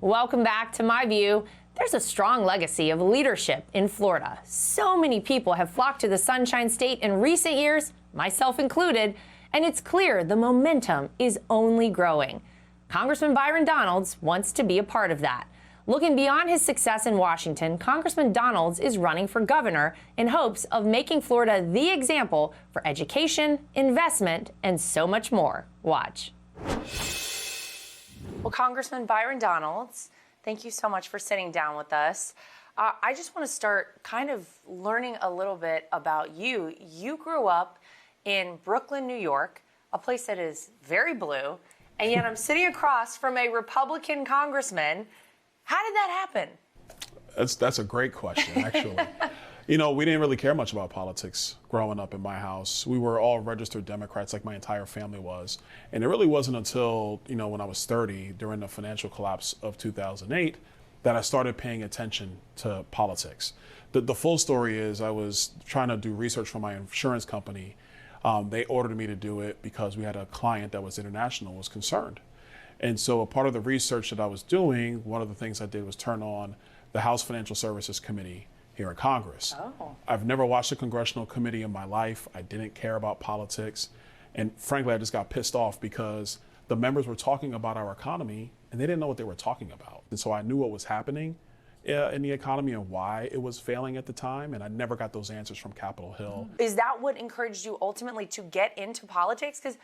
Welcome back to My View. There's a strong legacy of leadership in Florida. So many people have flocked to the Sunshine State in recent years, myself included, and it's clear the momentum is only growing. Congressman Byron Donalds wants to be a part of that. Looking beyond his success in Washington, Congressman Donalds is running for governor in hopes of making Florida the example for education, investment, and so much more. Watch. Well, Congressman Byron Donalds, thank you so much for sitting down with us. I just want to start kind of learning a little bit about you. You grew up in Brooklyn, New York, a place that is very blue, and yet I'm sitting across from a Republican congressman. How did that happen? That's a great question, actually. You know, we didn't really care much about politics growing up in my house. We were all registered Democrats, like my entire family was. And it really wasn't until, when I was 30, during the financial collapse of 2008, that I started paying attention to politics. The full story is I was trying to do research for my insurance company. They ordered me to do it because we had a client that was international, was concerned. And so a part of the research that I was doing, one of the things I did was turn on the House Financial Services Committee here in Congress. Oh. I've never watched a congressional committee in my life. I didn't care about politics. And frankly, I just got pissed off because the members were talking about our economy and they didn't know what they were talking about. And so I knew what was happening in the economy and why it was failing at the time. And I never got those answers from Capitol Hill. Is that what encouraged you ultimately to get into politics? Because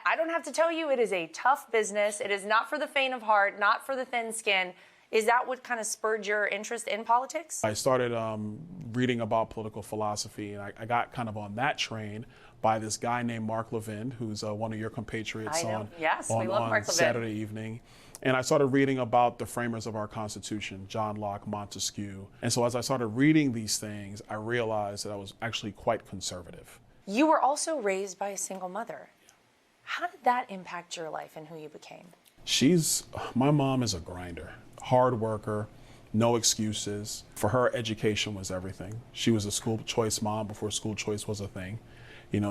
I don't have to tell you, it is a tough business. It is not for the faint of heart, not for the thin skin. Is that what kind of spurred your interest in politics? I started reading about political philosophy, and I got kind of on that train by this guy named Mark Levin, who's one of your compatriots on Saturday evening. And I started reading about the framers of our Constitution, John Locke, Montesquieu. And so as I started reading these things, I realized that I was actually quite conservative. You were also raised by a single mother. How did that impact your life and who you became? My mom is a grinder. Hard worker, no excuses. For her, education was everything. She was a school choice mom before school choice was a thing.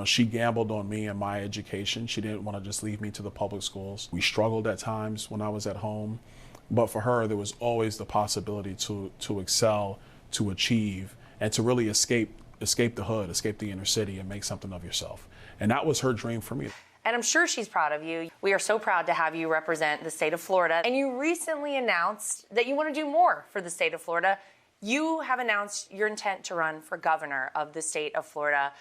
She gambled on me and my education. She didn't want to just leave me to the public schools. We struggled at times when I was at home, but for her, there was always the possibility to excel, to achieve, and to really escape the hood, escape the inner city and make something of yourself. And that was her dream for me. And I'm sure she's proud of you. We are so proud to have you represent the state of Florida. And you recently announced that you want to do more for the state of Florida. You have announced your intent to run for governor of the state of Florida.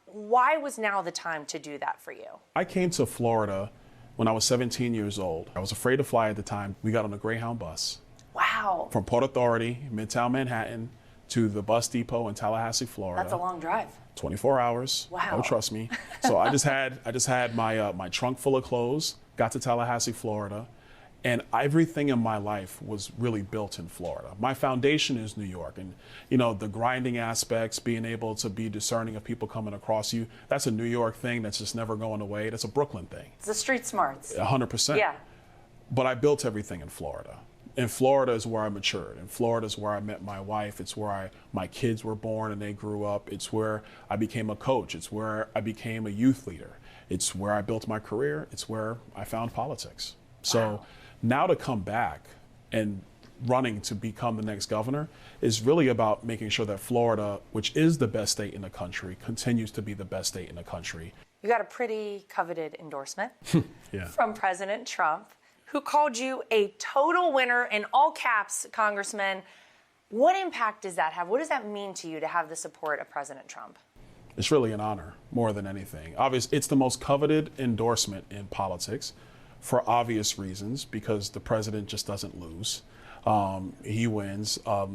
Why was now the time to do that for you? I came to Florida when I was 17 years old. I was afraid to fly at the time. We got on a Greyhound bus. Wow. From Port Authority, Midtown Manhattan, to the bus depot in Tallahassee, Florida. That's a long drive. 24 hours. Wow. Oh, trust me. So I just had my trunk full of clothes, got to Tallahassee, Florida, and everything in my life was really built in Florida. My foundation is New York, and the grinding aspects, being able to be discerning of people coming across you, that's a New York thing that's just never going away. That's a Brooklyn thing. It's the street smarts. 100%. Yeah. But I built everything in Florida. And Florida is where I matured. And Florida is where I met my wife. It's where my kids were born and they grew up. It's where I became a coach. It's where I became a youth leader. It's where I built my career. It's where I found politics. So now to come back and running to become the next governor is really about making sure that Florida, which is the best state in the country, continues to be the best state in the country. You got a pretty coveted endorsement Yeah. from President Trump, who called you a total winner in all caps, Congressman. What impact does that have? What does that mean to you to have the support of President Trump? It's really an honor more than anything. Obviously, it's the most coveted endorsement in politics for obvious reasons, because the president just doesn't lose. He wins a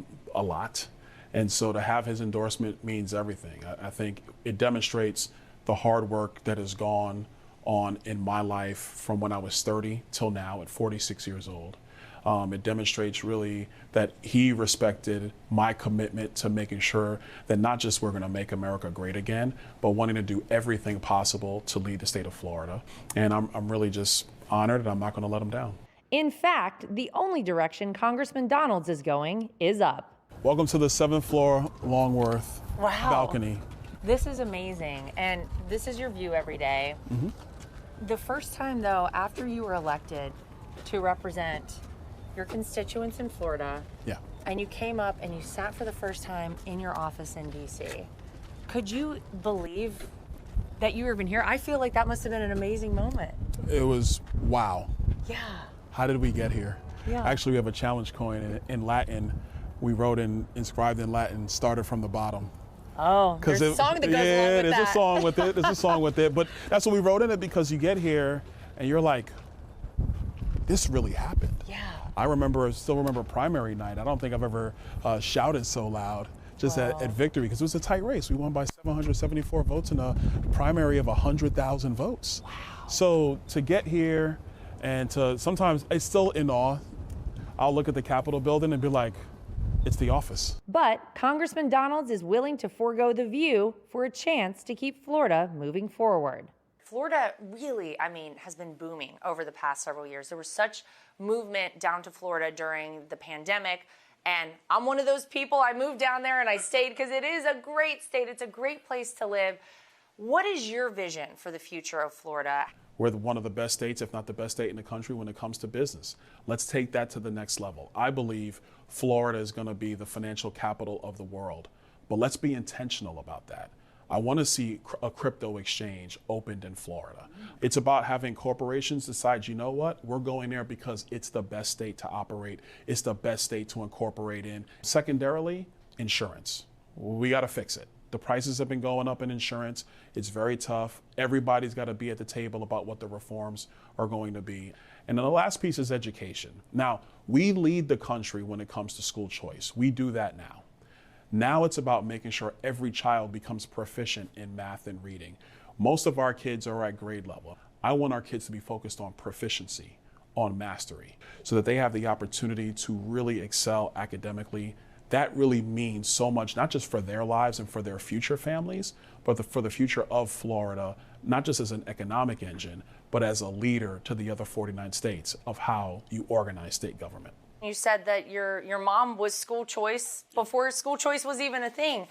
lot. And so to have his endorsement means everything. I think it demonstrates the hard work that has gone on in my life from when I was 30 till now at 46 years old. It demonstrates really that he respected my commitment to making sure that not just we're going to make America great again, but wanting to do everything possible to lead the state of Florida. And I'm really just honored, and I'm not going to let him down. In fact, the only direction Congressman Donalds is going is up. Welcome to the 7th floor Longworth balcony. This is amazing, and this is your view every day. The first time, though, after you were elected to represent your constituents in Florida. Yeah. And you came up and you sat for the first time in your office in D.C. Could you believe that you were even here? I feel like that must have been an amazing moment. It was wow. Yeah. How did we get here? Yeah. Actually, we have a challenge coin in Latin. We wrote inscribed in Latin, started from the bottom. Oh, there's a song that goes along with that. There's a song with it. There's a song with it. But that's what we wrote in it, because you get here and you're like, this really happened. Yeah. Still remember primary night. I don't think I've ever shouted so loud just at victory, because it was a tight race. We won by 774 votes in a primary of 100,000 votes. Wow. So to get here and to sometimes, it's still in awe. I'll look at the Capitol building and be like, it's the office. But Congressman Donalds is willing to forego the view for a chance to keep Florida moving forward. Florida really, has been booming over the past several years. There was such movement down to Florida during the pandemic. And I'm one of those people. I moved down there and I stayed because it is a great state. It's a great place to live. What is your vision for the future of Florida? We're one of the best states, if not the best state in the country when it comes to business. Let's take that to the next level. I believe Florida is going to be the financial capital of the world, but let's be intentional about that. I want to see a crypto exchange opened in Florida. It's about having corporations decide, you know what, we're going there because it's the best state to operate. It's the best state to incorporate in. Secondarily, insurance. We got to fix it. The prices have been going up in insurance. It's very tough. Everybody's got to be at the table about what the reforms are going to be. And then the last piece is education. Now, we lead the country when it comes to school choice. We do that now. Now it's about making sure every child becomes proficient in math and reading. Most of our kids are at grade level. I want our kids to be focused on proficiency, on mastery, so that they have the opportunity to really excel academically. That really means so much, not just for their lives and for their future families, but for the future of Florida, not just as an economic engine, but as a leader to the other 49 states of how you organize state government. You said that your mom was school choice before school choice was even a thing.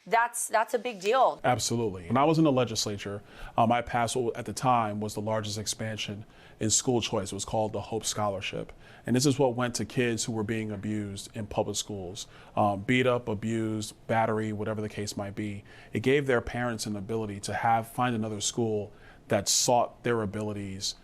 That's a big deal. Absolutely. When I was in the legislature, I passed what at the time was the largest expansion in school choice. It was called the Hope Scholarship. And this is what went to kids who were being abused in public schools, beat up, abused, battery, whatever the case might be. It gave their parents an ability to find another school that sought their abilities,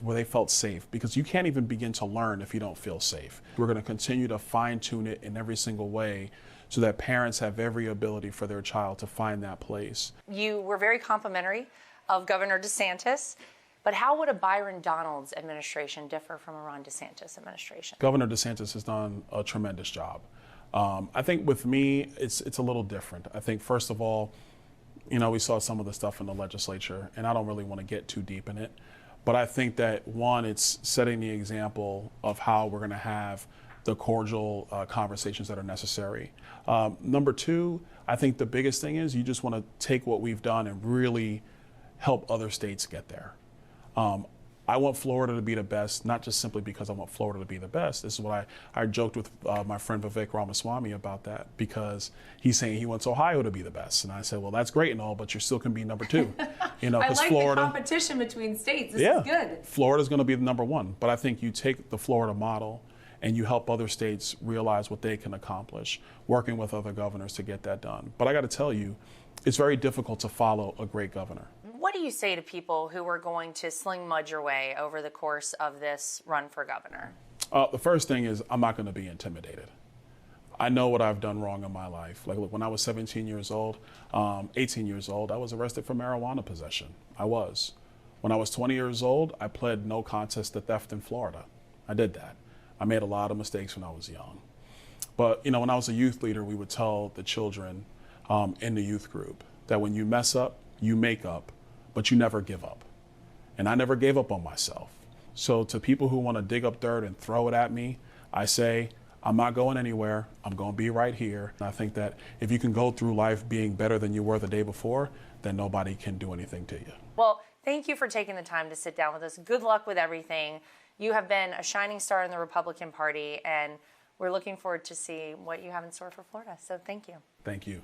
where they felt safe, because you can't even begin to learn if you don't feel safe. We're going to continue to fine tune it in every single way so that parents have every ability for their child to find that place. You were very complimentary of Governor DeSantis, but how would a Byron Donalds administration differ from a Ron DeSantis administration? Governor DeSantis has done a tremendous job. I think with me, it's a little different. I think, first of all, we saw some of the stuff in the legislature, and I don't really want to get too deep in it. But I think that, one, it's setting the example of how we're going to have the cordial conversations that are necessary. Number two, I think the biggest thing is you just want to take what we've done and really help other states get there. I want Florida to be the best, not just simply because I want Florida to be the best. This is what I joked with my friend Vivek Ramaswamy about that, because he's saying he wants Ohio to be the best. And I said, well, that's great and all, but you still can be number two. I like Florida, the competition between states. This is good. Florida's going to be the number one. But I think you take the Florida model and you help other states realize what they can accomplish, working with other governors to get that done. But I got to tell you, it's very difficult to follow a great governor. What do you say to people who are going to sling mud your way over the course of this run for governor? The first thing is, I'm not going to be intimidated. I know what I've done wrong in my life. Like, look, when I was 17 years old, 18 years old, I was arrested for marijuana possession. I was. When I was 20 years old, I pled no contest to theft in Florida. I did that. I made a lot of mistakes when I was young. But, when I was a youth leader, we would tell the children in the youth group that when you mess up, you make up, but you never give up. And I never gave up on myself. So to people who want to dig up dirt and throw it at me, I say, I'm not going anywhere. I'm going to be right here. And I think that if you can go through life being better than you were the day before, then nobody can do anything to you. Well, thank you for taking the time to sit down with us. Good luck with everything. You have been a shining star in the Republican Party, and we're looking forward to see what you have in store for Florida. So thank you. Thank you.